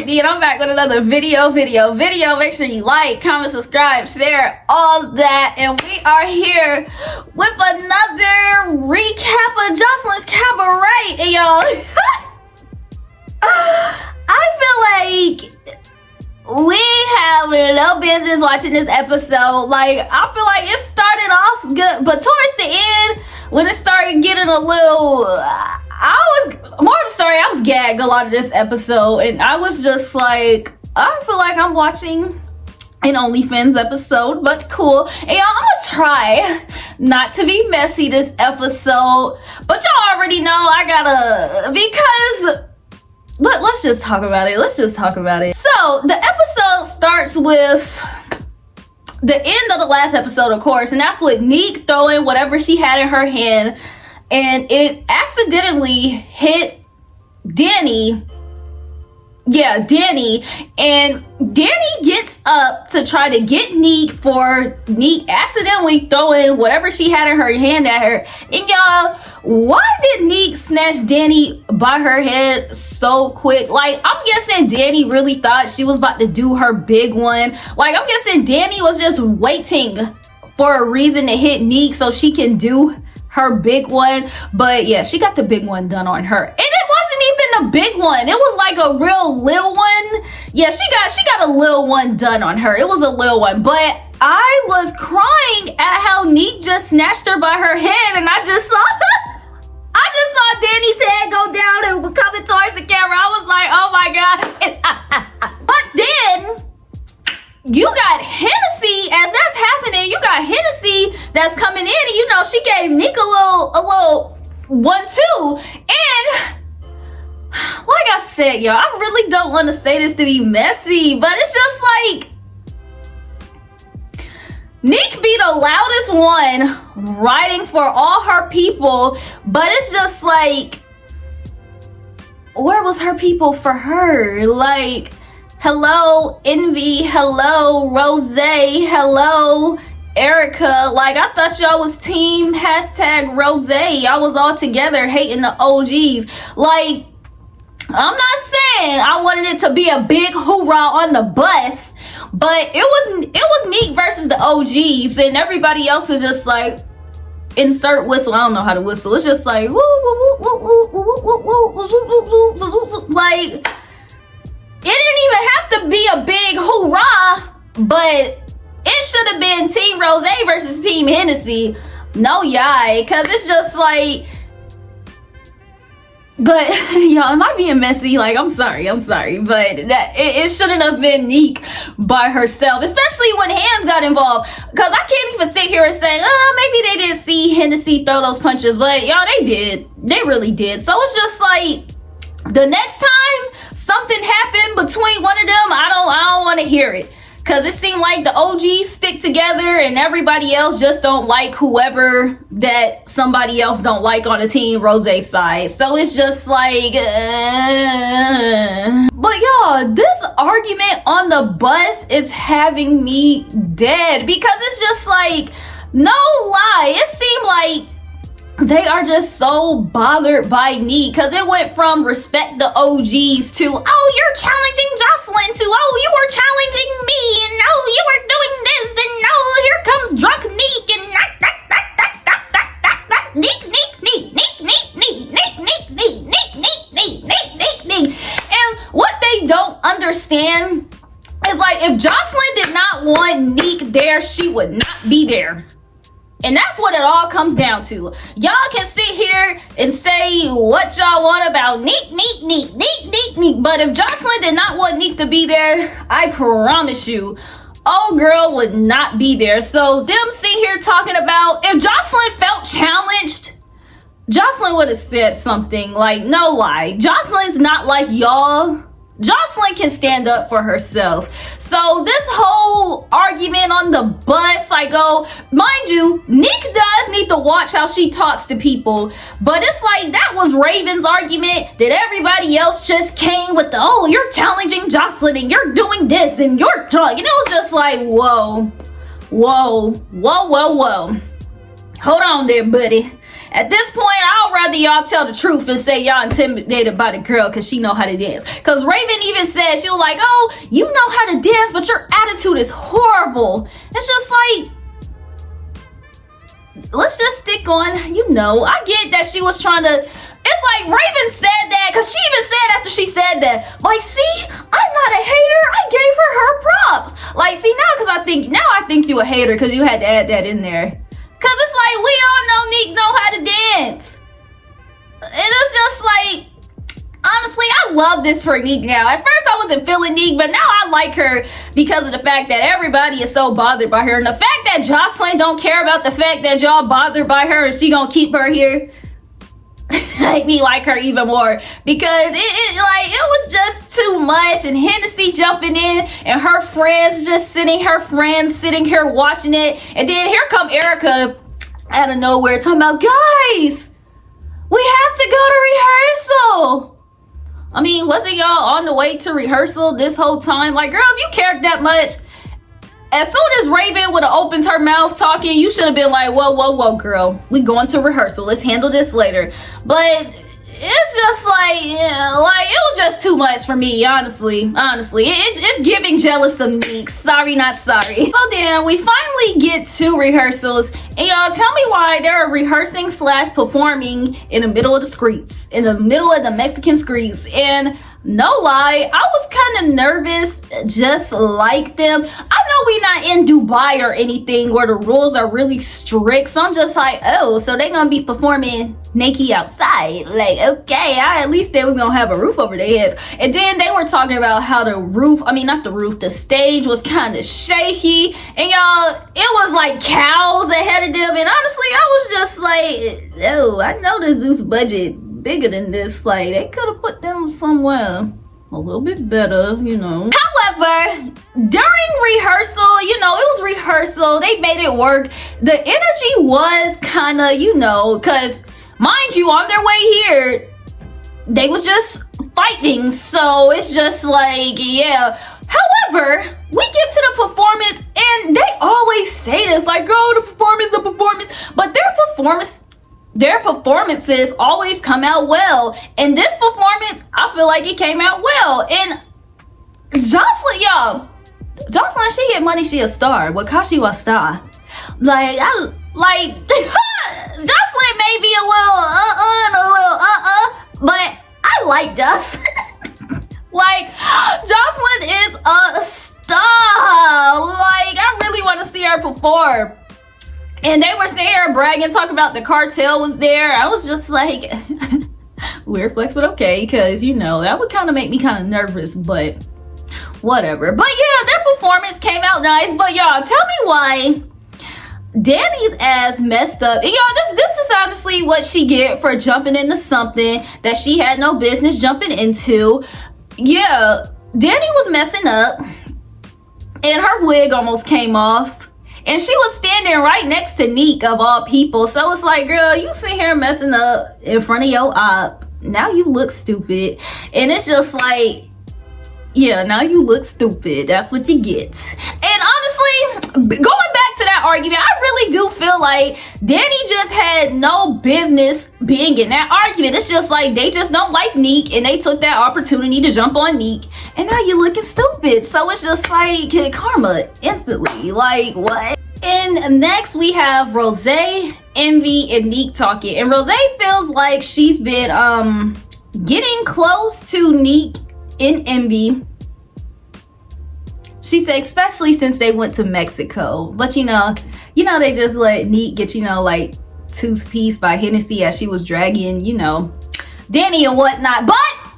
Brittany, and I'm back with another video. Make sure you like, comment, subscribe, share, all that. And we are here with another recap of Joseline'S Cabaret. And y'all, I feel like we have no business watching this episode. Like, I feel like it started off good, but towards the end, when it started getting a little, I was gagged a lot of this episode, and I was just like, I feel like I'm watching an OnlyFans episode, but cool. And y'all, I'm gonna try not to be messy this episode, but y'all already know I gotta, because let's just talk about it. So the episode starts with the end of the last episode, of course, and that's with Neek throwing whatever she had in her hand, and it accidentally hit Danny. Yeah, Danny. And Danny gets up to try to get Neek for Neek accidentally throwing whatever she had in her hand at her. And y'all, why did Neek snatch Danny by her head so quick? Like, I'm guessing Danny really thought she was about to do her big one. Like, I'm guessing Danny was just waiting for a reason to hit Neek so she can do her big one. But yeah, she got the big one done on her, and it wasn't even a big one. It was like a real little one. Yeah, she got a little one done on her. It was a little one, but I was crying at how Neek just snatched her by her head, and I just saw Danny's head go down and coming towards the camera. I was like, oh my god. But then you got Hennessy as that's happening. You got Hennessy that's coming in, and you know she gave Nick a little one too. And like I said, y'all, I really don't want to say this to be messy, but it's just like Nick be the loudest one writing for all her people, but it's just like, where was her people for her? Like, hello, Envy. Hello, Rose. Hello, Erica. Like, I thought y'all was team #Rose. Y'all was all together hating the OGs. Like, I'm not saying I wanted it to be a big hoorah on the bus, but it was Neek versus the OGs, and everybody else was just like, insert whistle. I don't know how to whistle. It's just like, woo, woo, woo, woo, woo, woo, woo, woo, woo, woo. Like, it didn't even have to be a big hoorah, but it should have been Team Rose versus Team Hennessy. No, yai, because it's just like, but y'all, am I being messy? Like, I'm sorry, but that it shouldn't have been Neek by herself, especially when Hands got involved. Because I can't even sit here and say, maybe they didn't see Hennessy throw those punches, but y'all, they did. They really did. So it's just like, the next time something happened between one of them, I don't want to hear it, because it seemed like the OGs stick together and everybody else just don't like whoever that somebody else don't like on the Team Rose side. So it's just like, but y'all, this argument on the bus is having me dead, because it's just like, no lie, it seemed like they are just so bothered by Neek, because it went from respect the OGs to, oh, you're challenging Joseline, to, oh, you were challenging me, and oh, you were doing this, and oh, here comes drunk Neek, and Neek. And what they don't understand is, like, if Joseline did not want Neek there, she would not be there. And that's what it all comes down to. Y'all can sit here and say what y'all want about Neek. But if Joseline did not want Neek to be there, I promise you, old girl would not be there. So them sitting here talking about, if Joseline felt challenged, Joseline would have said something. Like, no lie. Joseline's not like y'all. Joseline can stand up for herself. So this whole argument on the bus, like, oh, mind you, Nick does need to watch how she talks to people, but it's like, that was Raven's argument that everybody else just came with the, oh, you're challenging Joseline and you're doing this and you're talking. And it was just like, whoa. Hold on there, buddy. At this point, I'd rather y'all tell the truth and say y'all intimidated by the girl because she know how to dance. Because Raven even said, she was like, oh, you know how to dance, but your attitude is horrible. It's just like, let's just stick on, you know, I get that she was trying to, it's like Raven said that, because she even said after she said that, like, see, I'm not a hater, I gave her props. Like, see, now I think you a hater because you had to add that in there. Because it's like, we all know Neek know how to dance. And it's just like, honestly, I love this for Neek now. At first I wasn't feeling Neek, but now I like her because of the fact that everybody is so bothered by her. And the fact that Joseline don't care about the fact that y'all bothered by her and she gonna keep her here make me like her even more, because it was just too much. And Hennessy jumping in and her friends sitting here watching it, and then here come Erica out of nowhere talking about, guys, we have to go to rehearsal. I mean, wasn't y'all on the way to rehearsal this whole time? Like, girl, if you cared that much, as soon as Raven would have opened her mouth talking, you should have been like, whoa, girl, we going to rehearsal. Let's handle this later. But it's just like, yeah, like, it was just too much for me, honestly. It's giving jealous of Neek. Sorry, not sorry. So then we finally get to rehearsals, and y'all tell me why they're rehearsing / performing in the middle of the streets, in the middle of the Mexican streets. And no lie, I was kind of nervous, just like them. I know we not in Dubai or anything where the rules are really strict, so I'm just like, oh, so they gonna be performing naked outside. Like, okay, at least they was gonna have a roof over their heads. And then they were talking about how the stage was kind of shaky, and y'all, it was like cows ahead of them. And honestly, I was just like, oh, I know the Zeus budget bigger than this. Like, they could have put them somewhere a little bit better, you know. However, during rehearsal, you know, it was rehearsal, they made it work. The energy was kind of, you know, because mind you, on their way here, they was just fighting, so it's just like, yeah. However, we get to the performance, and they always say this, like, oh, the performance, but their performances always come out well. And this performance, I feel like it came out well. And Joseline, y'all, Joseline, she get money, she a star. Wakashi was star. Like, Joseline may be a little but I like Joseline. Like, Joseline is a star. Like, I really want to see her perform. And they were sitting here bragging, talking about the cartel was there. I was just like, weird flex, but okay, because, you know, that would kind of make me kind of nervous, but whatever. But yeah, their performance came out nice. But y'all, tell me why Danny's ass messed up. And y'all, this is honestly what she get for jumping into something that she had no business jumping into. Yeah, Danny was messing up, and her wig almost came off. And she was standing right next to Neek, of all people. So it's like, girl, you sit here messing up in front of your op. Now you look stupid. And it's just like, yeah, now you look stupid. That's what you get. And honestly, going back to that argument, I really do feel like Danny just had no business being in that argument. It's just like they just don't like Neek, and they took that opportunity to jump on Neek, and now you're looking stupid. So it's just like karma instantly. Like, what? And next we have Rose, Envy, and Neek talking. And Rose feels like she's been getting close to Neek and Envy. She said, especially since they went to Mexico. But you know, they just let Neek get, you know, like, two-piece by Hennessy as she was dragging, you know, Danny and whatnot. But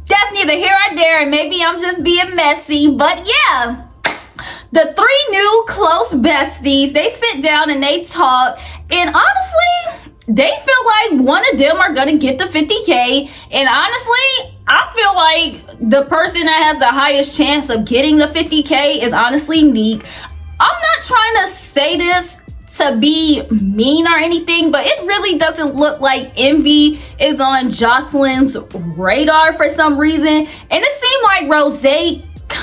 that's neither here or there, and maybe I'm just being messy. But yeah, the three new close besties, they sit down and they talk, and honestly, they feel like one of them are gonna get the 50K. And honestly, I feel like the person that has the highest chance of getting the 50K is honestly Neek. I'm not trying to say this to be mean or anything, but it really doesn't look like Envy is on Joseline's radar for some reason. And it seemed like Rose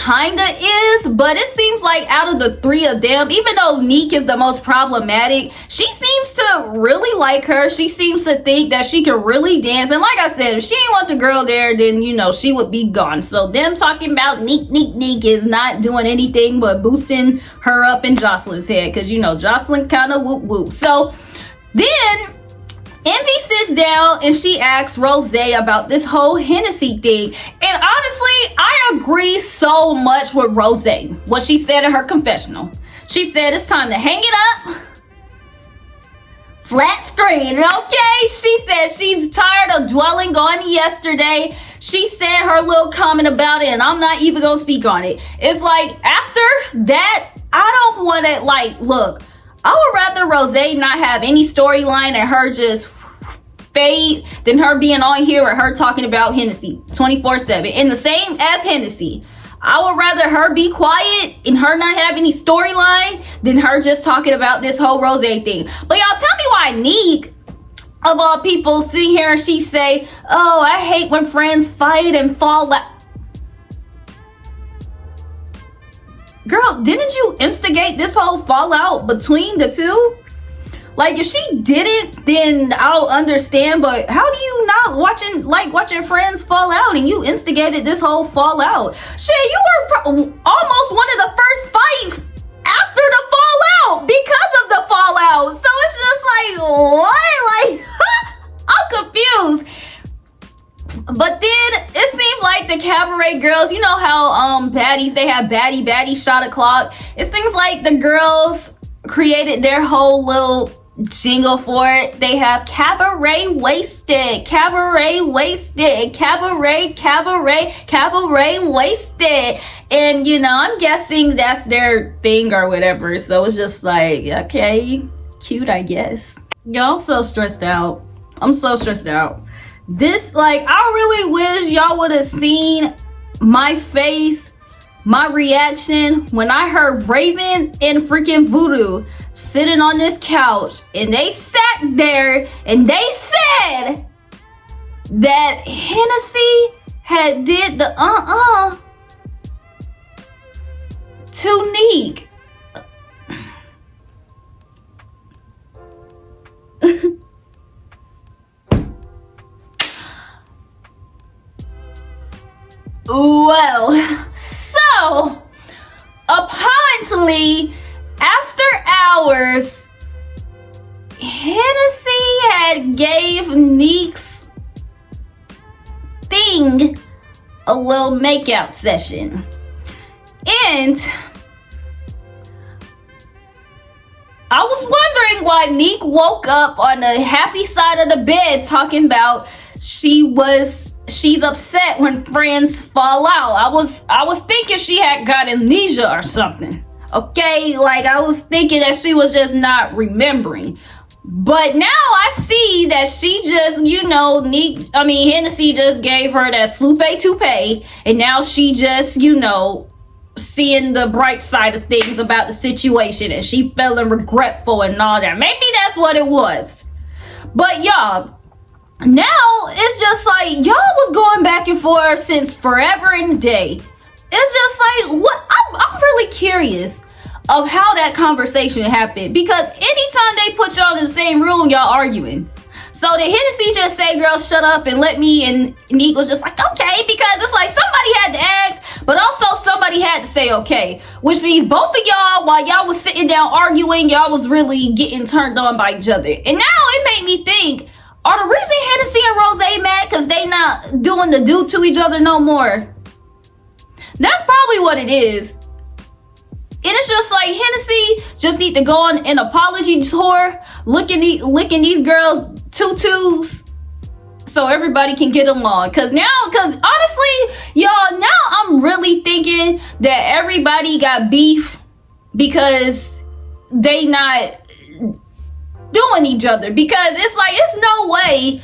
kinda is, but it seems like out of the three of them, even though Neek is the most problematic, she seems to really like her. She seems to think that she can really dance. And like I said, if she didn't want the girl there, then, you know, she would be gone. So them talking about Neek is not doing anything but boosting her up in Joseline's head. Because, you know, Joseline kind of whoop whoop. So then Envy sits down and she asks Rose about this whole Hennessy thing. And honestly, I agree so much with Rose. What she said in her confessional. She said it's time to hang it up. Flat screen, okay? She said she's tired of dwelling on yesterday. She said her little comment about it, and I'm not even gonna speak on it. It's like, after that, I don't want to, like, look, I would rather Rose not have any storyline and her just fade than her being on here with her talking about Hennessy 24/7. And the same as Hennessy. I would rather her be quiet and her not have any storyline than her just talking about this whole Rose thing. But y'all tell me why Neek, of all people, sitting here and she say, oh, I hate when friends fight and fall out. Girl, didn't you instigate this whole fallout between the two? Like, if she didn't, then I'll understand, but how do you not watching friends fall out and you instigated this whole fallout? Shit, you were almost one of the first fights after the fallout because of the fallout. So it's just like, what? Like, I'm confused. But then it seems like the cabaret girls, you know how baddies, they have baddie shot o'clock. It seems like the girls created their whole little jingle for it. They have cabaret wasted, cabaret wasted, cabaret wasted. And you know, I'm guessing that's their thing or whatever. So it's just like, okay, cute, I guess. Yo, I'm so stressed out. I'm so stressed out. This, like, I really wish y'all would have seen my face, my reaction when I heard Raven and freaking Voodoo sitting on this couch and they sat there and they said that Hennessy had did the to Neek. Well, so apparently after hours, Hennessy had gave Neek's thing a little makeout session. And I was wondering why Neek woke up on the happy side of the bed talking about she's upset when friends fall out. I was thinking she had got amnesia or something. Okay, like I was thinking that she was just not remembering. But now I see that she just, you know, Hennessy just gave her that Slupe toupee, and now she just, you know, seeing the bright side of things about the situation, and she feeling regretful and all that. Maybe that's what it was. But y'all, now it's just like y'all was going back and forth since forever and a day. It's just like, what? I'm really curious of how that conversation happened, because anytime they put y'all in the same room, y'all arguing. So did Hennessy just say, girl, shut up and let me, and Neek was just like, okay, because it's like somebody had to ask, but also somebody had to say okay, which means both of y'all, while y'all was sitting down arguing, y'all was really getting turned on by each other. And now it made me think, are the reason Hennessy and Rose mad because they not doing the do to each other no more? That's probably what it is. And it's just like Hennessy just need to go on an apology tour, licking these girls' tutus so everybody can get along. Cause honestly, y'all, now I'm really thinking that everybody got beef because they not doing each other, because it's like, it's no way.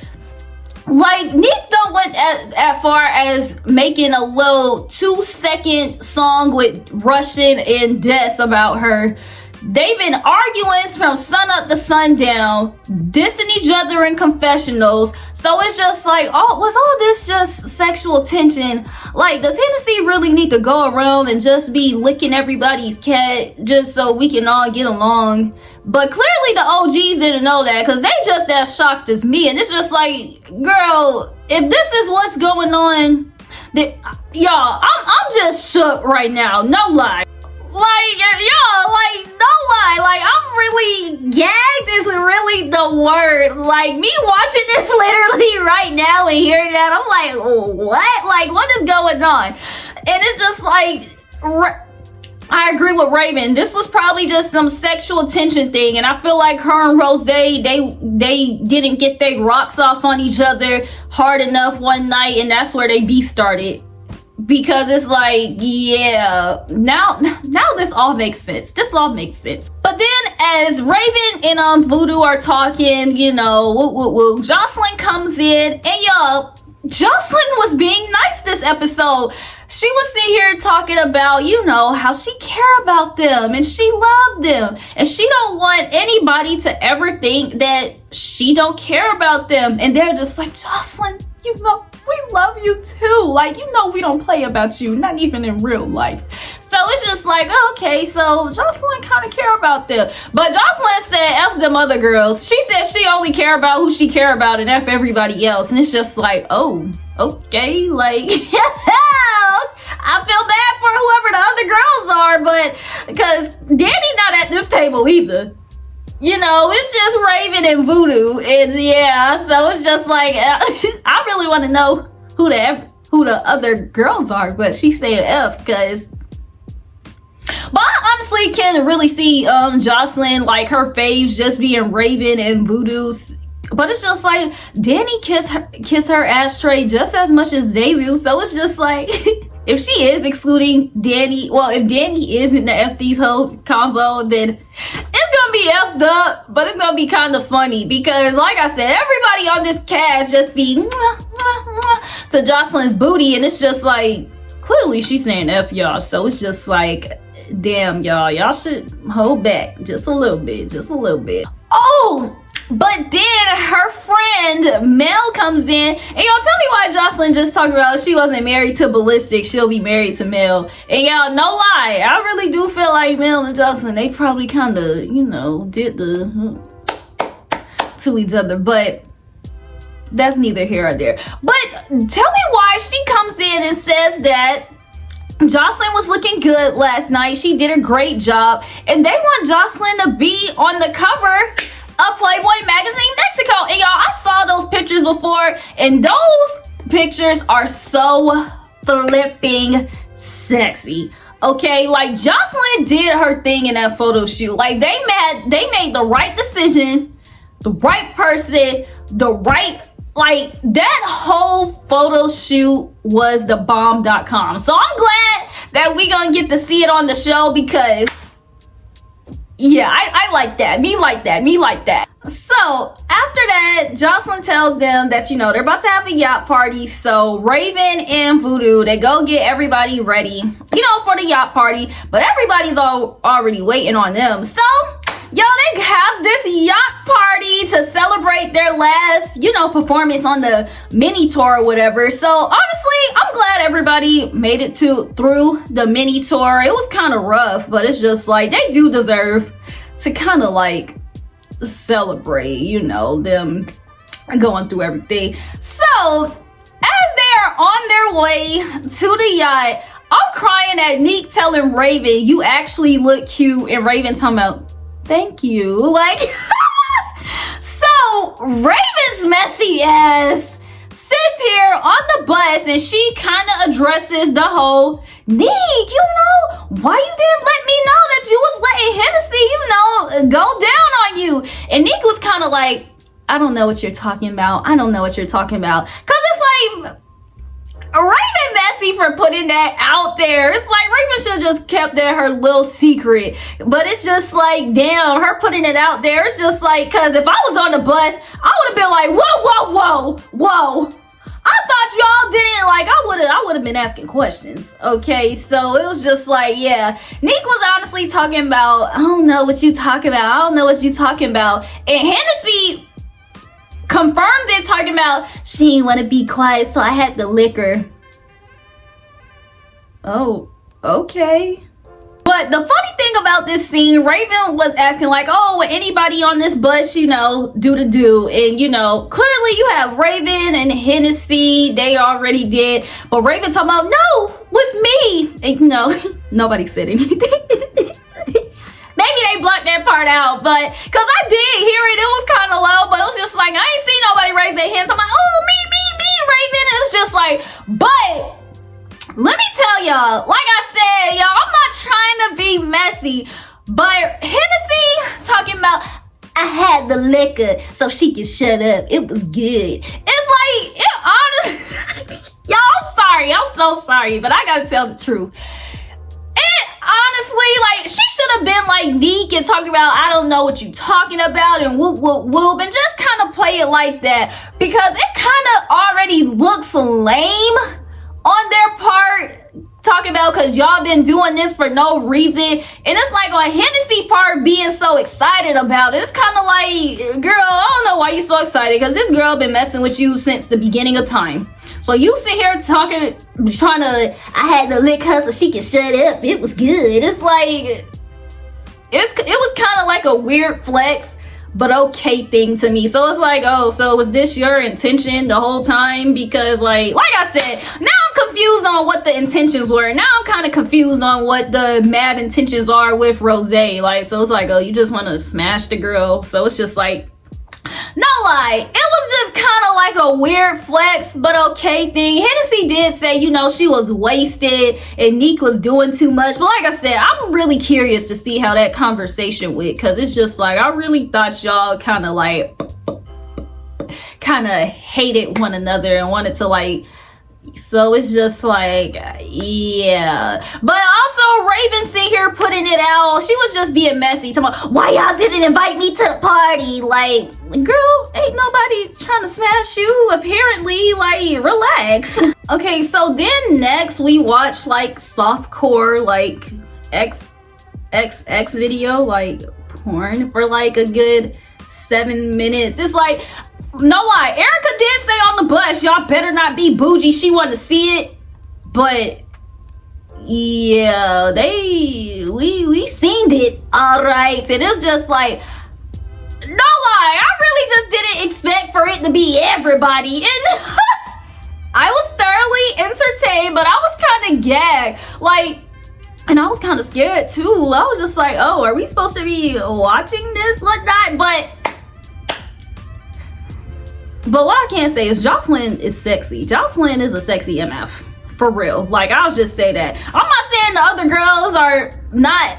Like, Neek don't went as far as making a little 2-second song with Russian and Des about her They've been arguing from sun up to sundown, dissing each other in confessionals. So it's just like, oh, was all this just sexual tension? Like, does Hennessy really need to go around and just be licking everybody's cat just so we can all get along? But clearly the OGs didn't know that, because they just as shocked as me. And it's just like, girl, if this is what's going on, then, y'all, I'm just shook right now. No lie. Like, y'all, like, no lie, like, I'm really gagged is really the word. Like, me watching this literally right now and hearing that, I'm like, what? Like, what is going on? And it's just like, I agree with Raven. This was probably just some sexual tension thing, and I feel like her and Rose, they didn't get their rocks off on each other hard enough one night, and that's where they beef started. Because it's like, yeah, now this all makes sense. This all makes sense. But then as Raven and Voodoo are talking, you know, Joseline comes in, and y'all, Joseline was being nice this episode. She was sitting here talking about, you know, how she care about them and she loved them, and she don't want anybody to ever think that she don't care about them. And they're just like, Joseline, you know, we love you too. Like, you know, we don't play about you, not even in real life. So it's just like, okay, so Joseline kind of care about them. But Joseline said F them other girls. She said she only care about who she care about and F everybody else. And it's just like, oh, okay, like, I feel bad for whoever the other girls are, but because Danny not at this table either. You know, it's just Raven and Voodoo, and yeah, so it's just like, I really want to know who the other girls are, but she said F, because, but I honestly can really see Joseline, like, her faves just being Raven and Voodoo's, but it's just like, Danny kiss her ashtray just as much as they do, so it's just like, if she is excluding Danny, well, if Danny is in the F these hoes combo, then it's gonna be effed up, but it's gonna be kind of funny, because like I said, everybody on this cast just be to Joseline's booty, and it's just like, clearly she's saying F y'all, so it's just like, damn, y'all should hold back just a little bit. Oh, but then her friend Mel comes in, and y'all tell me why Joseline just talked about she wasn't married to Ballistic, she'll be married to Mel. And y'all, no lie, I really do feel like Mel and Joseline, they probably kind of, you know, did the to each other, but that's neither here or there. But tell me why she comes in and says that Joseline was looking good last night, she did a great job, and they want Joseline to be on the cover of Playboy Magazine Mexico. And y'all, I saw those pictures before, and those pictures are so flipping sexy. Okay, like, Joseline did her thing in that photo shoot. Like, they made the right decision, the right person, the right, like, that whole photo shoot was the bomb.com. So I'm glad that we gonna get to see it on the show, because yeah, I like that. Me like that. So after that, Joseline tells them that, you know, they're about to have a yacht party. So Raven and Voodoo, they go get everybody ready, you know, for the yacht party. But everybody's already waiting on them. So, yo, they have this yacht party to celebrate their last, you know, performance on the mini tour or whatever. So honestly, I'm glad everybody made it through the mini tour. It was kind of rough, but it's just like, they do deserve to kind of like celebrate, you know, them going through everything. So as they are on their way to the yacht, I'm crying at Neek telling Raven, you actually look cute, and Raven talking about, thank you. Like, so Raven's messy ass sits here on the bus, and she kind of addresses the whole, Neek, you know, why you didn't let me know that you was letting Hennessy, you know, go down on you? And Neek was kind of like, I don't know what you're talking about. Cause it's like, Raven messy for putting that out there. It's like, Raven should have just kept that her little secret. But it's just like, damn, her putting it out there. It's just like, cause if I was on the bus, I would have been like, whoa. I thought y'all didn't like. I would have been asking questions. Okay, so it was just like, yeah. Nick was honestly talking about, I don't know what you talking about. I don't know what you talking about. And Hennessy confirmed it, talking about she didn't want to be quiet, so I had the liquor. Oh, okay. But the funny thing about this scene, Raven was asking like, oh, would anybody on this bus, you know, do the do? And, you know, clearly you have Raven and Hennessy. They already did. But Raven talking about, no, with me. And, you know, nobody said anything. Maybe they blocked that part out. But, because I did hear it. It was kind of low. But it was just like, I ain't seen nobody raise their hands. I'm like, oh, me, Raven. And it's just like, but let me tell y'all, like I said, y'all, I'm not trying to be messy, but Hennessy talking about, I had the liquor so she can shut up. It was good. It's like, it honestly, y'all, I'm sorry. I'm so sorry, but I gotta tell the truth. It honestly, like, she should have been like Neek and talking about, I don't know what you talking about, and whoop, whoop, whoop, and just kind of play it like that, because it kind of already looks lame on their part, talking about because y'all been doing this for no reason. And it's like on Hennessy part being so excited about it. It's kind of like, girl, I don't know why you so excited, because this girl been messing with you since the beginning of time. So you sit here talking, trying to, I had to lick her so she can shut up. It was good. It's like, it was kind of like a weird flex, but okay thing to me. So it's like, oh, so was this your intention the whole time? Because like I said, now I'm confused on what the intentions were. Now I'm kind of confused on what the mad intentions are with Rose. Like, so it's like, oh, you just want to smash the girl. So it's just like, no lie, it was just kind of like a weird flex, but okay thing. Hennessy did say, you know, she was wasted and Neek was doing too much. But like I said, I'm really curious to see how that conversation went, because it's just like, I really thought y'all kind of hated one another and wanted to like, so it's just like, yeah. But also Raven sitting here putting it out, she was just being messy, talking about, why y'all didn't invite me to the party? Like, girl, ain't nobody trying to smash you, apparently. Like, relax. Okay, so then next we watch like softcore, like XX video, like porn for like a good 7 minutes. It's like, no lie, Erica did say on the bus, y'all better not be bougie. She wanted to see it, but yeah, we seen it, all right. And it's just like, no lie, I really just didn't expect for it to be everybody, and I was thoroughly entertained, but I was kind of gagged, like, and I was kind of scared too. I was just like, oh, are we supposed to be watching this, whatnot? But what I can say is Joseline is sexy. Joseline is a sexy MF. For real. Like, I'll just say that. I'm not saying the other girls are not,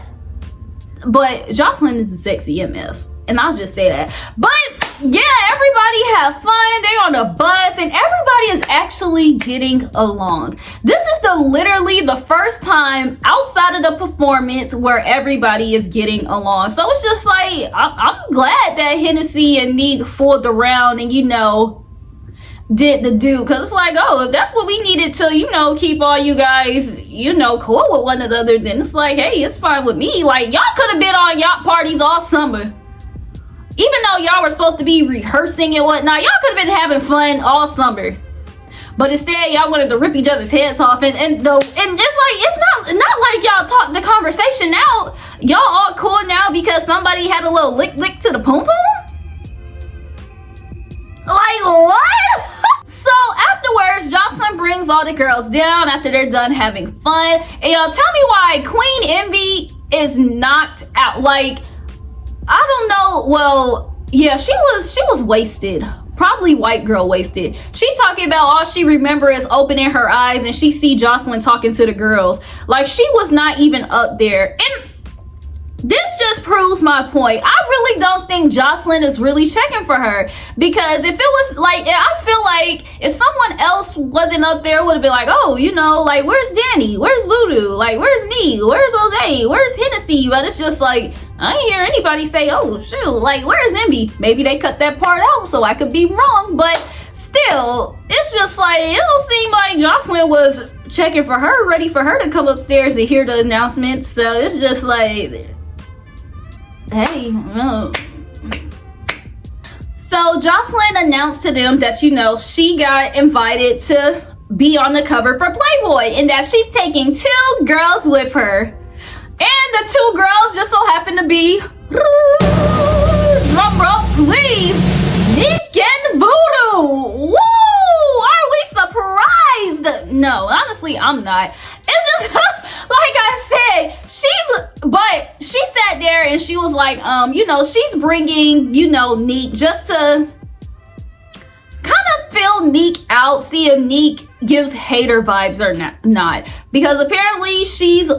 but Joseline is a sexy MF. And I'll just say that. But yeah, everybody have fun. They on a bus and everybody is actually getting along. This is literally the first time outside of the performance where everybody is getting along. So it's just like, I'm glad that Hennessy and Neek fooled around and, you know, did the do, because it's like, oh, if that's what we needed to, you know, keep all you guys, you know, cool with one another, then it's like, hey, it's fine with me. Like, y'all could have been on yacht parties all summer. Even though y'all were supposed to be rehearsing and whatnot, y'all could have been having fun all summer. But instead, y'all wanted to rip each other's heads off, and it's like, it's not like y'all talk the conversation now. Y'all all cool now because somebody had a little lick to the poom poom. Like, what? So afterwards, Joseline brings all the girls down after they're done having fun, and y'all tell me why Queen Envy is knocked out. Like, I don't know. Well, yeah, she was wasted. Probably white girl wasted. She talking about all she remember is opening her eyes and she see Joseline talking to the girls. Like, she was not even up there. And this just proves my point. I really don't think Joseline is really checking for her, because if it was like, I feel like if someone else wasn't up there, it would have been like, oh, you know, like, where's Danny? Where's Voodoo? Like, where's Nee? Where's Rose? Where's Hennessy? But it's just like, I ain't hear anybody say, oh, shoot, like, where's Envy? Maybe they cut that part out, so I could be wrong. But still, it's just like, it don't seem like Joseline was checking for her, ready for her to come upstairs to hear the announcement. So it's just like, hey, So Joseline announced to them that, you know, she got invited to be on the cover for Playboy and that she's taking 2 girls with her. And the 2 girls just so happen to be, drum roll please, Nick and Voodoo. Woo! Are we surprised? No, honestly, I'm not. It's just, like I said, but she sat there and she was like, you know, she's bringing, you know, Nick just to kind of feel Nick out, see if Nick gives hater vibes or not. Because apparently she's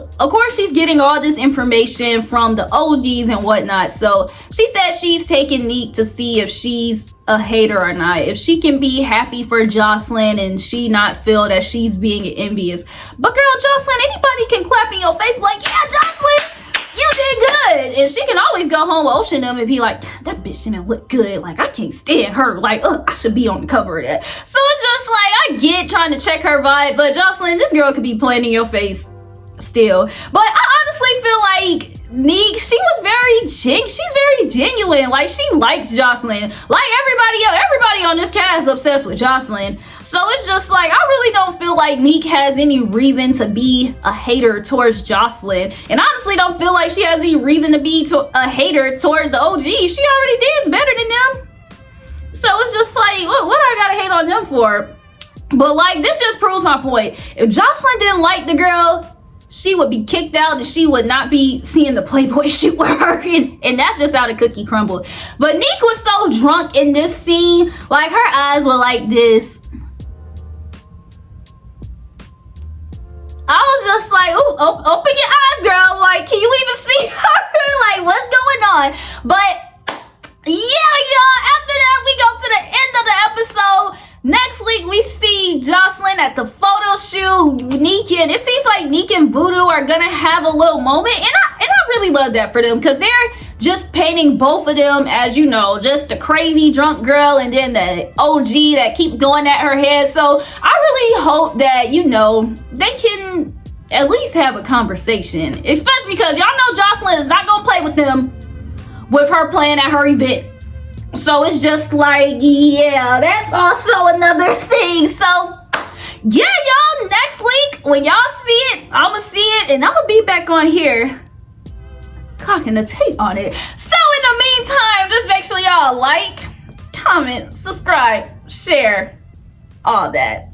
getting all this information from the OGs and whatnot. So she said she's taking Nick to see if she's a hater or not. If she can be happy for Joseline and she not feel that she's being envious. But girl, Joseline, anybody can clap in your face like, yeah, Joseline, you did good. And she can always go home with Ocean them and be like, that bitch didn't look good. Like, I can't stand her. Like, I should be on the cover of that. So it's just like, I get trying to check her vibe, but Joseline, this girl could be playing in your face still. But I honestly feel like Nick, she's very genuine. Like, she likes Joseline. Like everybody on this cast obsessed with Joseline. So it's just like, I really don't feel like Nick has any reason to be a hater towards Joseline. And honestly don't feel like she has any reason to be a hater towards the OG. She already did better than them. So it's just like, what I gotta hate on them for? But like, this just proves my point. If Joseline didn't like the girl, she would be kicked out and she would not be seeing the Playboy shoot with her. And that's just how the cookie crumbled. But Nick was so drunk in this scene. Like, her eyes were like this. I was just like, ooh, open your eyes, girl. Like, can you even see her? Like, what's going on? But yeah, y'all, after that, we go to the end of the episode. Next week, we see Joseline at the photo shoot. It seems like Nick and Voodoo are gonna have a little moment. And I really love that for them, because they're just painting both of them as, you know, just the crazy drunk girl and then the OG that keeps going at her head. So I really hope that, you know, they can at least have a conversation. Especially because y'all know Joseline is not gonna play with them with her playing at her event. So it's just like, yeah, that's also another thing. So yeah, y'all, next week when y'all see it, I'ma see it and I'ma be back on here clocking the tape on it. So in the meantime, just make sure y'all like, comment, subscribe, share, all that.